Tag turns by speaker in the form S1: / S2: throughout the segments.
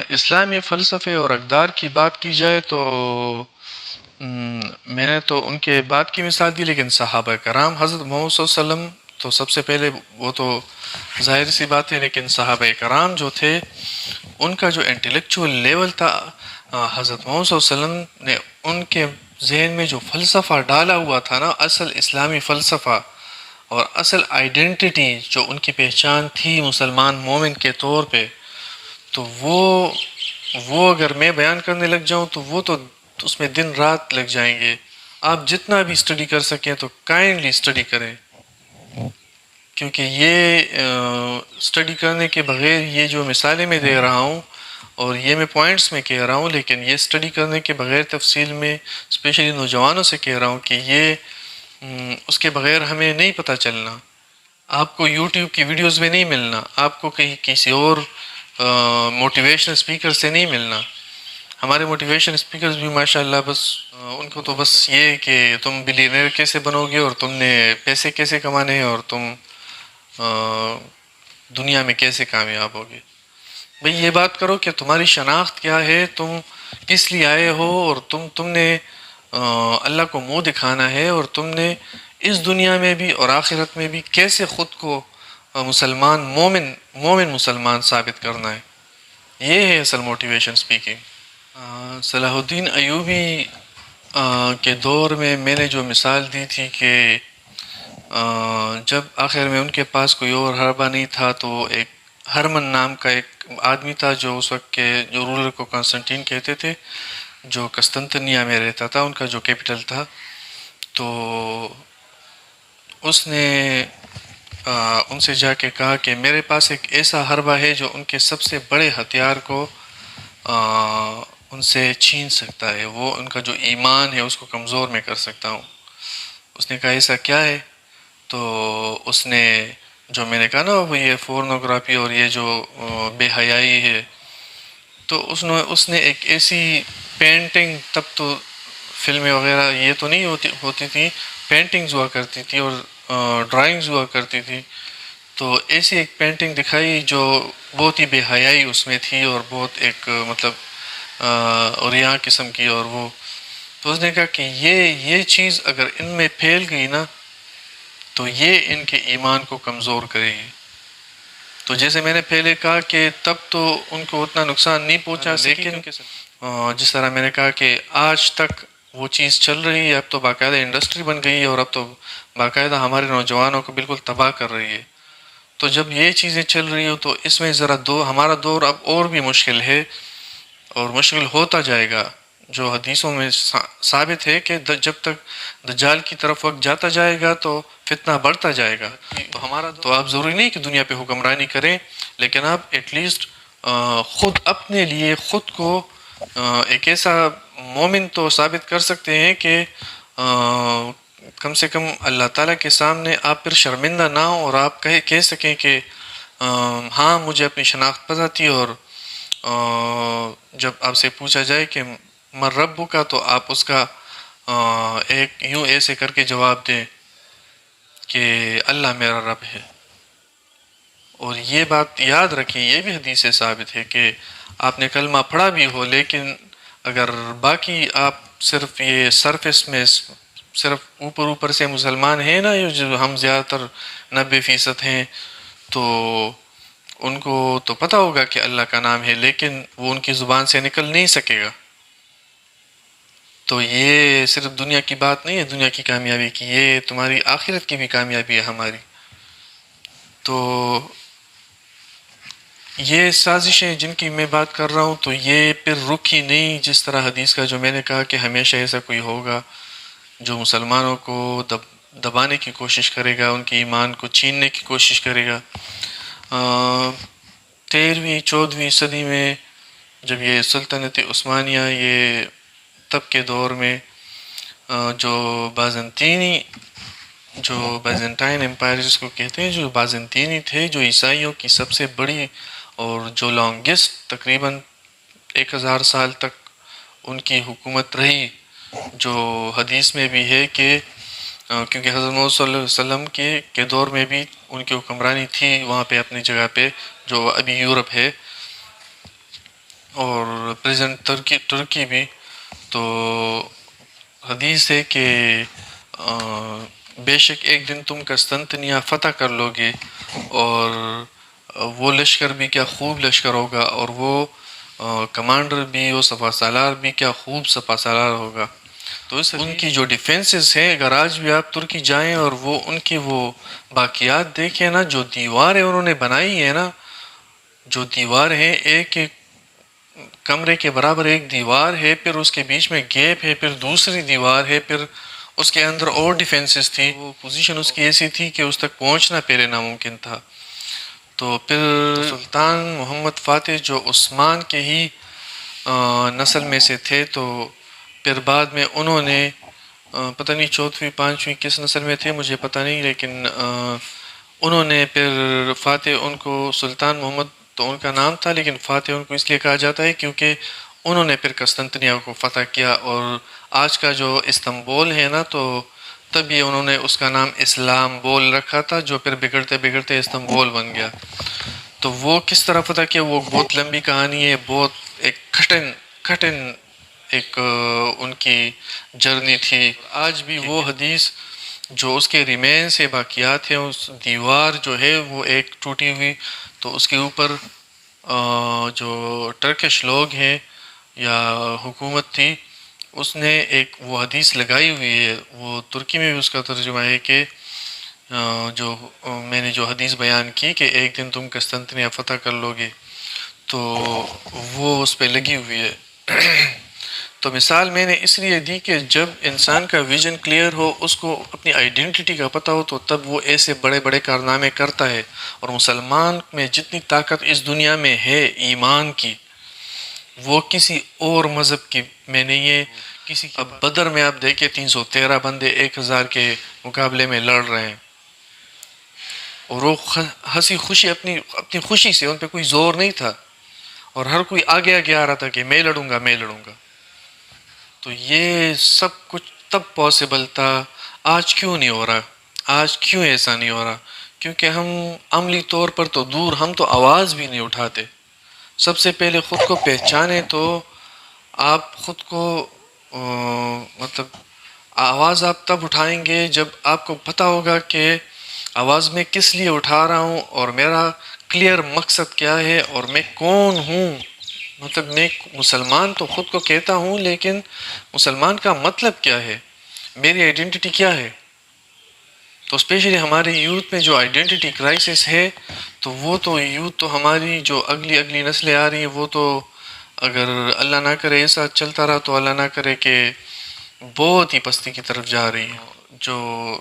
S1: اسلامی فلسفے اور اقدار کی بات کی جائے تو میں نے تو ان کے بعد کی مثال دی، لیکن صحابہ کرام حضرت محمد صلی اللہ علیہ وسلم تو سب سے پہلے، وہ تو ظاہر سی بات ہے، لیکن صحابہ کرام جو تھے ان کا جو انٹلیکچوئل لیول تھا، حضرت محمد صلی اللہ علیہ وسلم نے ان کے ذہن میں جو فلسفہ ڈالا ہوا تھا نا، اصل اسلامی فلسفہ اور اصل آئیڈینٹی جو ان کی پہچان تھی مسلمان مومن کے طور پہ، تو وہ اگر میں بیان کرنے لگ جاؤں تو وہ تو اس میں دن رات لگ جائیں گے۔ آپ جتنا بھی اسٹڈی کر سکیں تو کائنڈلی اسٹڈی کریں، کیونکہ یہ اسٹڈی کرنے کے بغیر، یہ جو مثالیں میں دے رہا ہوں اور یہ میں پوائنٹس میں کہہ رہا ہوں، لیکن یہ اسٹڈی کرنے کے بغیر تفصیل میں اسپیشلی نوجوانوں سے کہہ رہا ہوں کہ یہ اس کے بغیر ہمیں نہیں پتہ چلنا۔ آپ کو یوٹیوب کی ویڈیوز میں نہیں ملنا، آپ کو کہیں کسی اور موٹیویشنل اسپیکر سے نہیں ملنا۔ ہمارے موٹیویشن اسپیکرز بھی ماشاءاللہ بس ان کو تو بس یہ کہ تم بلینئر کیسے بنو گے اور تم نے پیسے کیسے کمانے ہیں اور تم دنیا میں کیسے کامیاب ہوگے۔ بھئی یہ بات کرو کہ تمہاری شناخت کیا ہے، تم کس لیے آئے ہو، اور تم نے اللہ کو منہ دکھانا ہے، اور تم نے اس دنیا میں بھی اور آخرت میں بھی کیسے خود کو مسلمان مومن مسلمان ثابت کرنا ہے۔ یہ ہے اصل موٹیویشن اسپیکنگ۔ صلاح الدین ایوبی کے دور میں نے جو مثال دی تھی کہ جب آخر میں ان کے پاس کوئی اور حربہ نہیں تھا تو ایک ہرمن نام کا ایک آدمی تھا جو اس وقت کے جو رولر کو کنسٹنٹین کہتے تھے، جو قسطنطنیہ میں رہتا تھا، ان کا جو کیپٹل تھا۔ تو اس نے ان سے جا کے کہا کہ میرے پاس ایک ایسا حربہ ہے جو ان کے سب سے بڑے ہتھیار کو ان سے چھین سکتا ہے، وہ ان کا جو ایمان ہے اس کو کمزور میں کر سکتا ہوں۔ اس نے کہا ایسا کیا ہے؟ تو اس نے جو میں نے کہا نا وہ یہ فورنوگرافی اور یہ جو بے حیائی ہے، تو اس نے ایک ایسی پینٹنگ، تب تو فلمیں وغیرہ یہ تو نہیں ہوتی تھی، پینٹنگز ہوا کرتی تھی اور ڈرائنگز ہوا کرتی تھی، تو ایسی ایک پینٹنگ دکھائی جو بہت ہی بے حیائی اس میں تھی اور بہت ایک مطلب اوریاں قسم کی، اور وہ تو اس نے کہا کہ یہ چیز اگر ان میں پھیل گئی نا تو یہ ان کے ایمان کو کمزور کرے گی۔ تو جیسے میں نے پہلے کہا کہ تب تو ان کو اتنا نقصان نہیں پہنچا، لیکن جس طرح میں نے کہا کہ آج تک وہ چیز چل رہی ہے، اب تو باقاعدہ انڈسٹری بن گئی ہے اور اب تو باقاعدہ ہمارے نوجوانوں کو بالکل تباہ کر رہی ہے۔ تو جب یہ چیزیں چل رہی ہو تو اس میں ذرا ہمارا دور اب اور بھی مشکل ہے اور مشکل ہوتا جائے گا، جو حدیثوں میں ثابت ہے کہ جب تک دجال کی طرف وقت جاتا جائے گا تو فتنہ بڑھتا جائے گا۔ تو آپ ضروری نہیں کہ دنیا پہ حکمرانی کریں، لیکن آپ ایٹ لیسٹ خود اپنے لیے خود کو ایک ایسا مومن تو ثابت کر سکتے ہیں کہ کم سے کم اللہ تعالیٰ کے سامنے آپ پھر شرمندہ نہ ہوں اور آپ کہہ سکیں کہ ہاں مجھے اپنی شناخت پتہ تھی، اور جب آپ سے پوچھا جائے کہ من رب کا تو آپ اس کا ایک یوں ایسے کر کے جواب دیں کہ اللہ میرا رب ہے۔ اور یہ بات یاد رکھیں، یہ بھی حدیث سے ثابت ہے کہ آپ نے کلمہ پڑھا بھی ہو، لیکن اگر باقی آپ صرف یہ سرفس میں صرف اوپر سے مسلمان ہیں نا، جو ہم زیادہ تر 90% ہیں، تو ان کو تو پتہ ہوگا کہ اللہ کا نام ہے، لیکن وہ ان کی زبان سے نکل نہیں سکے گا۔ تو یہ صرف دنیا کی بات نہیں ہے، دنیا کی کامیابی کی، یہ تمہاری آخرت کی بھی کامیابی ہے ہماری۔ تو یہ سازشیں جن کی میں بات کر رہا ہوں تو یہ پھر رکی نہیں، جس طرح حدیث کا جو میں نے کہا کہ ہمیشہ ایسا کوئی ہوگا جو مسلمانوں کو دبانے کی کوشش کرے گا، ان کے ایمان کو چھیننے کی کوشش کرے گا۔ 13ویں 14ویں صدی میں جب یہ سلطنت عثمانیہ، یہ تب کے دور میں جو بازنٹائن امپائر جس کو کہتے ہیں، جو بازنطینی تھے، جو عیسائیوں کی سب سے بڑی اور جو لانگسٹ تقریباً 1000 سال تک ان کی حکومت رہی، جو حدیث میں بھی ہے کہ کیونکہ حضرت محمد صلی اللہ علیہ وسلم کے دور میں بھی ان کی حکمرانی تھی وہاں پہ اپنی جگہ پہ جو ابھی یورپ ہے۔ اور پریزنٹ ترکی بھی. تو حدیث ہے کہ بے شک ایک دن تم قسطنطنیہ فتح کر لو گے، اور وہ لشکر بھی کیا خوب لشکر ہوگا، اور وہ کمانڈر بھی، وہ سپہ سالار بھی کیا خوب سپہ سالار ہوگا. تو اس ان کی جو ڈیفینسز ہیں، اگر آج بھی آپ ترکی جائیں اور وہ ان کی وہ باقیات دیکھیں نا، جو دیواریں انہوں نے بنائی ہے نا، جو دیوار ہے، ایک ایک کمرے کے برابر ایک دیوار ہے، پھر اس کے بیچ میں گیپ ہے، پھر دوسری دیوار ہے، پھر اس کے اندر اور ڈیفینسز تھی. وہ پوزیشن اس کی ایسی تھی کہ اس تک پہنچنا پہلے ناممکن تھا. تو پھر سلطان محمد فاتح جو عثمان کے ہی نسل میں سے تھے، تو پھر بعد میں انہوں نے پتہ نہیں چوتھویں پانچویں کس نسل میں تھے مجھے پتہ نہیں، لیکن انہوں نے پھر فاتح ان کو سلطان محمد تو ان کا نام تھا، لیکن فاتح ان کو اس لیے کہا جاتا ہے کیونکہ انہوں نے پھر قسطنطنیہ کو فتح کیا. اور آج کا جو استنبول ہے نا، تو تب یہ انہوں نے اس کا نام اسلام بول رکھا تھا، جو پھر بگڑتے بگڑتے استنبول بن گیا. تو وہ کس طرح فتح کیا، وہ بہت لمبی کہانی ہے، بہت ایک کٹن ایک ان کی جرنی تھی. آج بھی وہ حدیث جو اس کے ریمین سے باقیات ہیں، اس دیوار جو ہے وہ ایک ٹوٹی ہوئی، تو اس کے اوپر جو ٹرکش لوگ ہیں یا حکومت تھی، اس نے ایک وہ حدیث لگائی ہوئی ہے. وہ ترکی میں بھی اس کا ترجمہ ہے کہ جو میں نے جو حدیث بیان کی کہ ایک دن تم قسطنطنیہ فتح کر لو گے، تو وہ اس پہ لگی ہوئی ہے. تو مثال میں نے اس لیے دی کہ جب انسان کا ویژن کلیئر ہو، اس کو اپنی آئیڈینٹی کا پتہ ہو، تو تب وہ ایسے بڑے بڑے کارنامے کرتا ہے. اور مسلمان میں جتنی طاقت اس دنیا میں ہے ایمان کی، وہ کسی اور مذہب کی میں نہیں ہے. اب بدر میں آپ دیکھیں 313 بندے 1000 کے مقابلے میں لڑ رہے ہیں، اور وہ ہنسی خوشی اپنی خوشی سے، ان پہ کوئی زور نہیں تھا، اور ہر کوئی آگے آگے آ رہا تھا کہ میں لڑوں گا میں لڑوں گا. تو یہ سب کچھ تب پاسبل تھا. آج کیوں نہیں ہو رہا؟ آج کیوں ایسا نہیں ہو رہا؟ کیونکہ ہم عملی طور پر تو دور، ہم تو آواز بھی نہیں اٹھاتے. سب سے پہلے خود کو پہچانے. تو آپ خود کو مطلب آواز آپ تب اٹھائیں گے جب آپ کو پتہ ہوگا کہ آواز میں کس لیے اٹھا رہا ہوں، اور میرا کلیئر مقصد کیا ہے، اور میں کون ہوں. مطلب میں مسلمان تو خود کو کہتا ہوں، لیکن مسلمان کا مطلب کیا ہے، میری آئیڈینٹی کیا ہے. تو اسپیشلی ہمارے یوتھ میں جو آئیڈینٹی کرائسس ہے، تو وہ تو یوتھ تو ہماری جو اگلی نسلیں آ رہی ہیں، وہ تو اگر اللہ نہ کرے ایسا چلتا رہا، تو اللہ نہ کرے کہ بہت ہی پستی کی طرف جا رہی ہیں. جو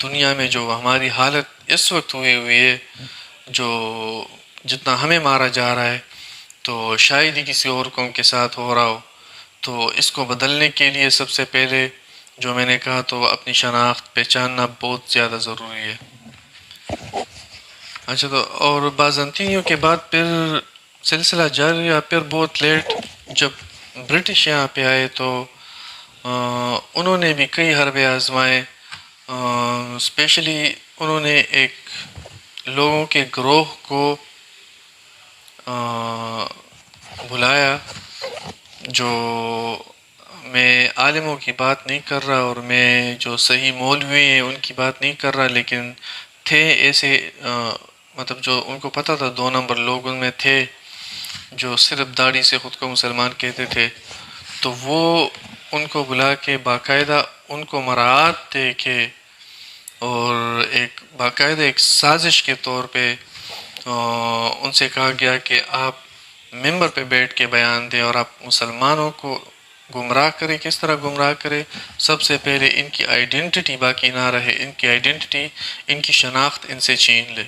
S1: دنیا میں جو ہماری حالت اس وقت ہوئی ہے، جو جتنا ہمیں مارا جا رہا ہے، تو شاید ہی کسی اور قوم کے ساتھ ہو رہا ہو. تو اس کو بدلنے کے لیے سب سے پہلے جو میں نے کہا، تو اپنی شناخت پہچاننا بہت زیادہ ضروری ہے. اچھا، تو اور بازنطینیوں کے بعد پھر سلسلہ جاری رہا. پھر بہت لیٹ جب برٹش یہاں پہ آئے، تو انہوں نے بھی کئی حربے آزمائے. اسپیشلی انہوں نے ایک لوگوں کے گروہ کو بلایا، جو میں عالموں کی بات نہیں کر رہا، اور میں جو صحیح مولوی ہیں ان کی بات نہیں کر رہا، لیکن تھے ایسے مطلب جو ان کو پتہ تھا 2 نمبر لوگ ان میں تھے جو صرف داڑھی سے خود کو مسلمان کہتے تھے. تو وہ ان کو بلا کے باقاعدہ ان کو مراعات دے کے، اور ایک باقاعدہ ایک سازش کے طور پہ ان سے کہا گیا کہ آپ ممبر پہ بیٹھ کے بیان دیں، اور آپ مسلمانوں کو گمراہ کریں. کس طرح گمراہ کرے؟ سب سے پہلے ان کی آئیڈینٹی باقی نہ رہے، ان کی آئیڈینٹی، ان کی شناخت ان سے چھین لے.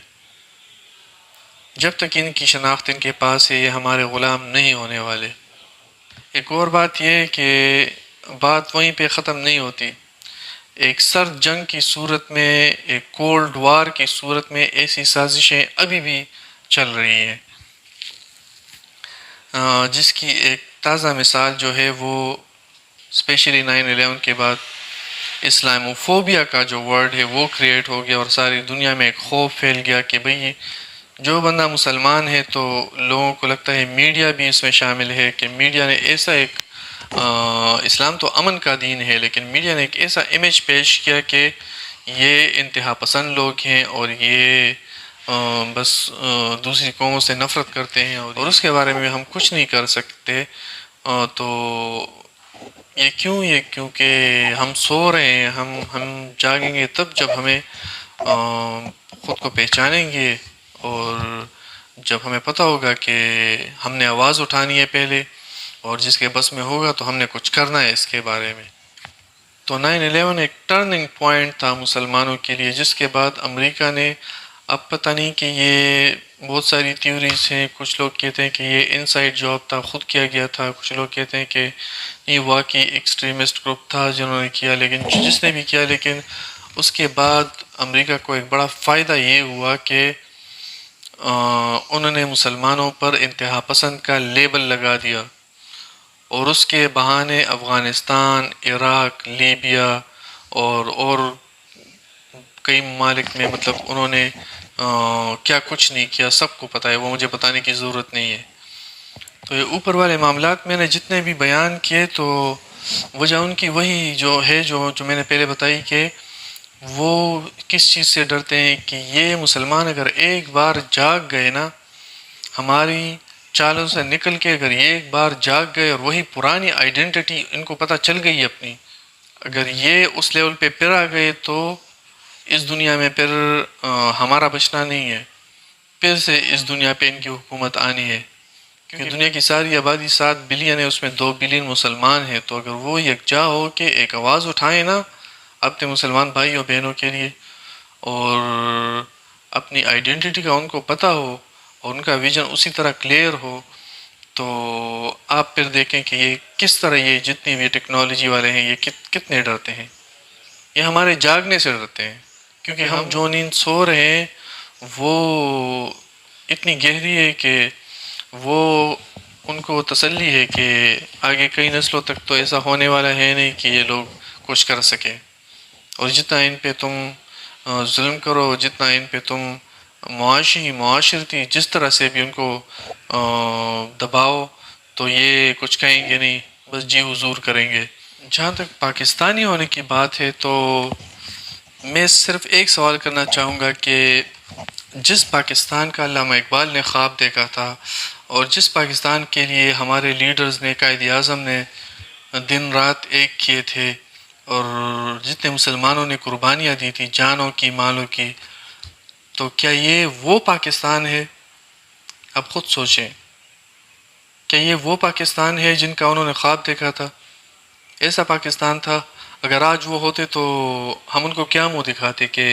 S1: جب تک ان کی شناخت ان کے پاس ہے، یہ ہمارے غلام نہیں ہونے والے. ایک اور بات یہ ہے کہ بات وہیں پہ ختم نہیں ہوتی. ایک سرد جنگ کی صورت میں، ایک کولڈ وار کی صورت میں ایسی سازشیں ابھی بھی چل رہی ہیں، جس کی ایک تازہ مثال جو ہے وہ اسپیشلی 9/11 کے بعد اسلاموفوبیا کا جو ورڈ ہے وہ کریٹ ہو گیا، اور ساری دنیا میں ایک خوف پھیل گیا کہ بھئی جو بندہ مسلمان ہے تو لوگوں کو لگتا ہے میڈیا بھی اس میں شامل ہے کہ میڈیا نے ایسا ایک اسلام تو امن کا دین ہے، لیکن میڈیا نے ایک ایسا امیج پیش کیا کہ یہ انتہا پسند لوگ ہیں اور یہ بس دوسری قوموں سے نفرت کرتے ہیں، اور اس کے بارے میں ہم کچھ نہیں کر سکتے۔ تو یہ کیونکہ ہم سو رہے ہیں، ہم جاگیں گے تب جب ہمیں خود کو پہچانیں گے، اور جب ہمیں پتہ ہوگا کہ ہم نے آواز اٹھانی ہے پہلے، اور جس کے بس میں ہوگا تو ہم نے کچھ کرنا ہے اس کے بارے میں۔ تو 9/11 ایک ٹرننگ پوائنٹ تھا مسلمانوں کے لیے، جس کے بعد امریکہ نے، اب پتہ نہیں کہ یہ بہت ساری تھیوریز ہیں، کچھ لوگ کہتے ہیں کہ یہ انسائیڈ جاب تھا، خود کیا گیا تھا، کچھ لوگ کہتے ہیں کہ یہ واقعی ایکسٹریمسٹ گروپ تھا جنہوں نے کیا، لیکن جس نے بھی کیا، لیکن اس کے بعد امریکہ کو ایک بڑا فائدہ یہ ہوا کہ انہوں نے مسلمانوں پر انتہا پسند کا لیبل لگا دیا، اور اس کے بہانے افغانستان، عراق، لیبیا اور کئی ممالک میں، مطلب انہوں نے کیا کچھ نہیں کیا، سب کو پتہ ہے، وہ مجھے بتانے کی ضرورت نہیں ہے۔ تو یہ اوپر والے معاملات میں نے جتنے بھی بیان کیے، تو وجہ ان کی وہی جو ہے جو میں نے پہلے بتائی، کہ وہ کس چیز سے ڈرتے ہیں کہ یہ مسلمان اگر ایک بار جاگ گئے نا، ہماری چالوں سے نکل کے اگر یہ ایک بار جاگ گئے اور وہی پرانی آئیڈینٹی ان کو پتہ چل گئی اپنی، اگر یہ اس لیول پہ پھر آ گئے تو اس دنیا میں پھر ہمارا بچنا نہیں ہے، پھر سے اس دنیا پہ ان کی حکومت آنی ہے، کیونکہ دنیا کی ساری آبادی 7 بلین ہے، اس میں 2 بلین مسلمان ہیں، تو اگر وہ یکجا ہو کے ایک آواز اٹھائیں نا اپنے مسلمان بھائیوں بہنوں کے لیے، اور اپنی آئیڈینٹی کا ان کو پتہ ہو، اور ان کا ویژن اسی طرح کلیئر ہو، تو آپ پھر دیکھیں کہ یہ کس طرح، یہ جتنی بھی ٹیکنالوجی والے ہیں یہ کتنے ڈرتے ہیں۔ یہ ہمارے جاگنے سے ڈرتے ہیں، کیونکہ ہم جو نیند سو رہے ہیں وہ اتنی گہری ہے کہ وہ ان کو تسلی ہے کہ آگے کئی نسلوں تک تو ایسا ہونے والا ہے نہیں کہ یہ لوگ کچھ کر سکیں، اور جتنا ان پہ تم ظلم کرو، جتنا ان پہ تم معاشرتی جس طرح سے بھی ان کو دباؤ، تو یہ کچھ کہیں گے نہیں، بس جی حضور کریں گے۔ جہاں تک پاکستانی ہونے کی بات ہے، تو میں صرف ایک سوال کرنا چاہوں گا کہ جس پاکستان کا علامہ اقبال نے خواب دیکھا تھا، اور جس پاکستان کے لیے ہمارے لیڈرز نے، قائد اعظم نے دن رات ایک کیے تھے، اور جتنے مسلمانوں نے قربانیاں دی تھی جانوں کی، مالوں کی، تو کیا یہ وہ پاکستان ہے؟ اب خود سوچیں، کیا یہ وہ پاکستان ہے جن کا انہوں نے خواب دیکھا تھا؟ ایسا پاکستان تھا؟ اگر آج وہ ہوتے تو ہم ان کو کیا منہ دکھاتے کہ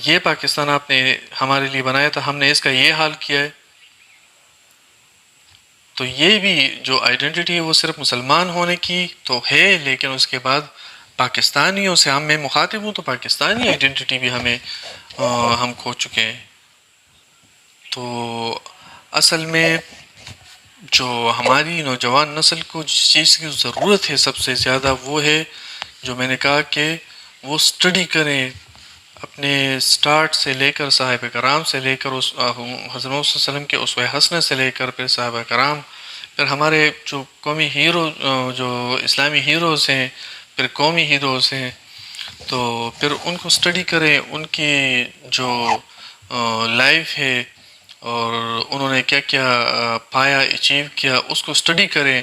S1: یہ پاکستان آپ نے ہمارے لیے بنایا تھا، ہم نے اس کا یہ حال کیا ہے؟ تو یہ بھی جو آئیڈینٹی ہے وہ صرف مسلمان ہونے کی تو ہے، لیکن اس کے بعد پاکستانیوں سے میں مخاطب ہوں، تو پاکستانی آئیڈینٹی بھی ہم کھو چکے ہیں۔ تو اصل میں جو ہماری نوجوان نسل کو جس چیز کی ضرورت ہے سب سے زیادہ، وہ ہے جو میں نے کہا کہ وہ اسٹڈی کریں، اپنے سٹارٹ سے لے کر صحابہ کرام سے لے کر حضرت صلی اللہ علیہ وسلم کے اسوہ حسنہ سے لے کر پھر صحابہ کرام، پھر ہمارے جو قومی ہیرو، جو اسلامی ہیروز ہیں، پھر قومی ہیروز ہیں، تو پھر ان کو اسٹڈی کریں، ان کی جو لائف ہے اور انہوں نے کیا کیا پایا، اچیو کیا، اس کو اسٹڈی کریں،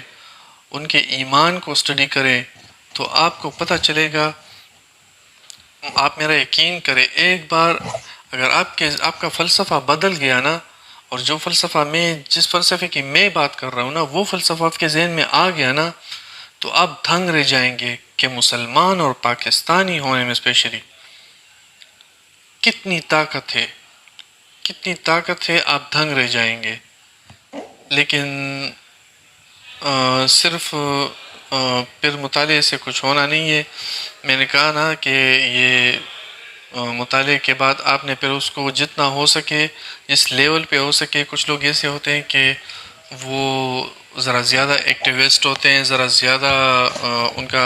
S1: ان کے ایمان کو اسٹڈی کریں، تو آپ کو پتہ چلے گا، آپ میرا یقین کریں، ایک بار اگر آپ کا فلسفہ بدل گیا نا، اور جو فلسفہ جس فلسفے کی میں بات کر رہا ہوں نا، وہ فلسفہ آپ کے ذہن میں آ گیا نا، تو آپ دھنگ رہ جائیں گے کہ مسلمان اور پاکستانی ہونے میں اسپیشلی کتنی طاقت ہے، کتنی طاقت ہے، آپ دھنگ رہ جائیں گے۔ لیکن صرف پھر مطالعے سے کچھ ہونا نہیں ہے، میں نے کہا نا کہ یہ مطالعے کے بعد آپ نے پھر اس کو جتنا ہو سکے، جس لیول پہ ہو سکے، کچھ لوگ ایسے ہوتے ہیں کہ وہ ذرا زیادہ ایکٹیوسٹ ہوتے ہیں، ذرا زیادہ ان کا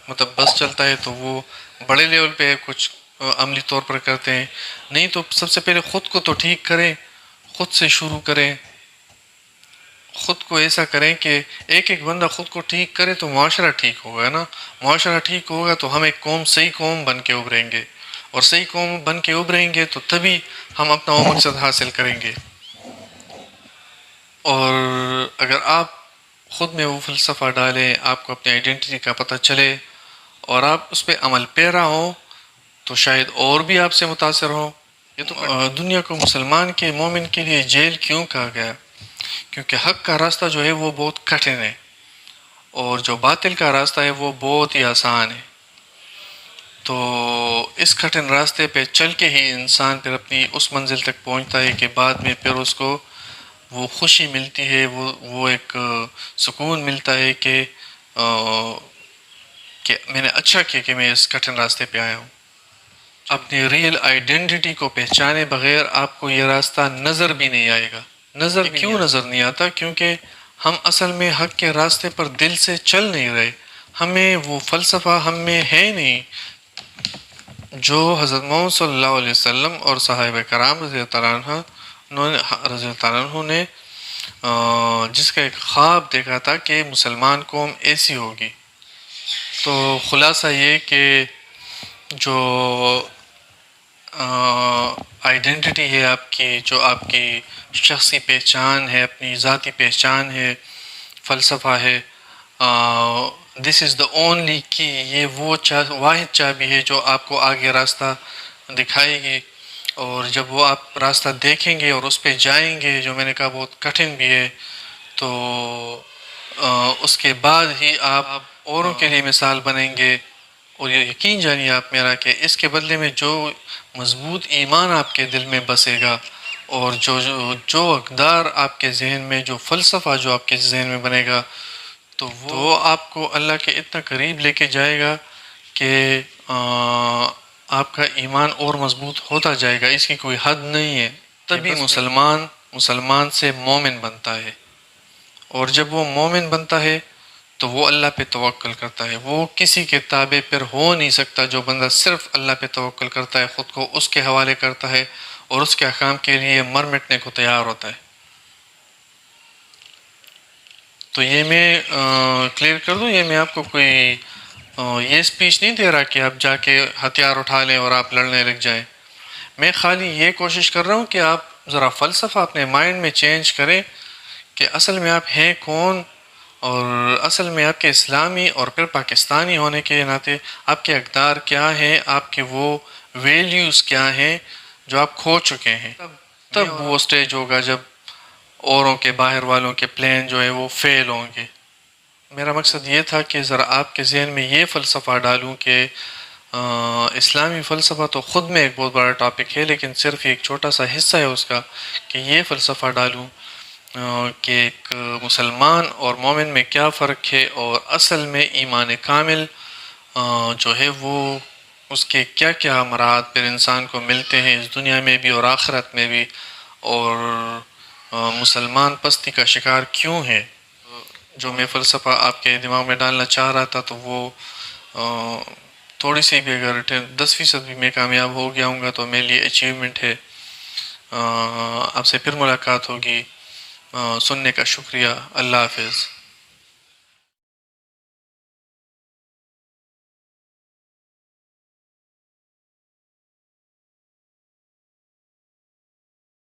S1: مطلب بس چلتا ہے، تو وہ بڑے لیول پہ کچھ عملی طور پر کرتے ہیں. نہیں تو سب سے پہلے خود کو تو ٹھیک کریں، خود سے شروع کریں، خود کو ایسا کریں کہ ایک ایک بندہ خود کو ٹھیک کرے تو معاشرہ ٹھیک ہوگا نا. معاشرہ ٹھیک ہوگا تو ہم ایک قوم، صحیح قوم بن کے ابھریں گے، اور صحیح قوم بن کے ابھریں گے تو تبھی ہم اپنا وہ مقصد حاصل کریں گے. اور اگر آپ خود میں وہ فلسفہ ڈالیں، آپ کو اپنی آئیڈینٹی کا پتہ چلے اور آپ اس پہ عمل پیرا ہوں تو شاید اور بھی آپ سے متاثر ہوں. یہ تو دنیا کو مسلمان کے، مومن کے لیے جیل کیوں کہا گیا؟ کیونکہ حق کا راستہ جو ہے وہ بہت کٹھن ہے، اور جو باطل کا راستہ ہے وہ بہت ہی آسان ہے. تو اس کٹھن راستے پہ چل کے ہی انسان پھر اپنی اس منزل تک پہنچتا ہے کہ بعد میں پھر اس کو وہ خوشی ملتی ہے، وہ ایک سکون ملتا ہے کہ میں نے اچھا کیا کہ میں اس کٹھن راستے پہ آیا ہوں. اپنی ریئل آئیڈینٹی کو پہچانے بغیر آپ کو یہ راستہ نظر بھی نہیں آئے گا. نظر کیوں نظر نہیں آتا؟ کیونکہ ہم اصل میں حق کے راستے پر دل سے چل نہیں رہے. ہمیں وہ فلسفہ ہم میں ہے نہیں جو حضرت محمد صلی اللہ علیہ وسلم اور صحابہ کرام رضی اللہ عنہ نے جس کا ایک خواب دیکھا تھا کہ مسلمان قوم ایسی ہوگی. تو خلاصہ یہ کہ جو آئیڈینٹی ہے آپ کی، جو آپ کی شخصی پہچان ہے، اپنی ذاتی پہچان ہے، فلسفہ ہے، دس از دا اونلی کی، یہ وہ واحد چابی ہے جو آپ کو آگے راستہ دکھائے گی. اور جب وہ آپ راستہ دیکھیں گے اور اس پہ جائیں گے، جو میں نے کہا بہت کٹھن بھی ہے، تو اس کے بعد ہی آپ اوروں کے لیے مثال بنیں گے. اور یہ یقین جانیے آپ میرا کہ اس کے بدلے میں جو مضبوط ایمان آپ کے دل میں بسے گا، اور جو اقدار آپ کے ذہن میں، جو فلسفہ جو آپ کے ذہن میں بنے گا، تو وہ آپ کو اللہ کے اتنا قریب لے کے جائے گا کہ آپ کا ایمان اور مضبوط ہوتا جائے گا. اس کی کوئی حد نہیں ہے. تبھی مسلمان سے مومن بنتا ہے، اور جب وہ مومن بنتا ہے تو وہ اللہ پہ توکل کرتا ہے. وہ کسی کے تابع پر ہو نہیں سکتا. جو بندہ صرف اللہ پہ توکل کرتا ہے، خود کو اس کے حوالے کرتا ہے اور اس کے احکام کے لیے مر مٹنے کو تیار ہوتا ہے. تو یہ میں کلیئر کر دوں، یہ میں آپ کو کوئی یہ اسپیچ نہیں دے رہا کہ آپ جا کے ہتھیار اٹھا لیں اور آپ لڑنے لگ جائیں. میں خالی یہ کوشش کر رہا ہوں کہ آپ ذرا فلسفہ اپنے مائنڈ میں چینج کریں کہ اصل میں آپ ہیں کون، اور اصل میں آپ کے اسلامی اور پھر پاکستانی ہونے کے ناطے آپ کے اقدار کیا ہیں، آپ کے وہ ویلیوز کیا ہیں جو آپ کھو چکے ہیں. تب وہ سٹیج ہوگا جب اوروں کے، باہر والوں کے پلان جو ہے وہ فیل ہوں گے. میرا مقصد یہ تھا کہ ذرا آپ کے ذہن میں یہ فلسفہ ڈالوں کہ اسلامی فلسفہ تو خود میں ایک بہت بڑا ٹاپک ہے، لیکن صرف ایک چھوٹا سا حصہ ہے اس کا، کہ یہ فلسفہ ڈالوں کہ ایک مسلمان اور مومن میں کیا فرق ہے، اور اصل میں ایمان کامل جو ہے وہ اس کے کیا کیا امراض پھر انسان کو ملتے ہیں اس دنیا میں بھی اور آخرت میں بھی، اور مسلمان پستی کا شکار کیوں ہے. جو میں فلسفہ آپ کے دماغ میں ڈالنا چاہ رہا تھا، تو وہ تھوڑی سی بھی اگر 10% بھی میں کامیاب ہو گیا ہوں گا تو میرے لیے اچیومنٹ ہے. آپ سے پھر ملاقات ہوگی. سننے کا شکریہ. اللہ حافظ.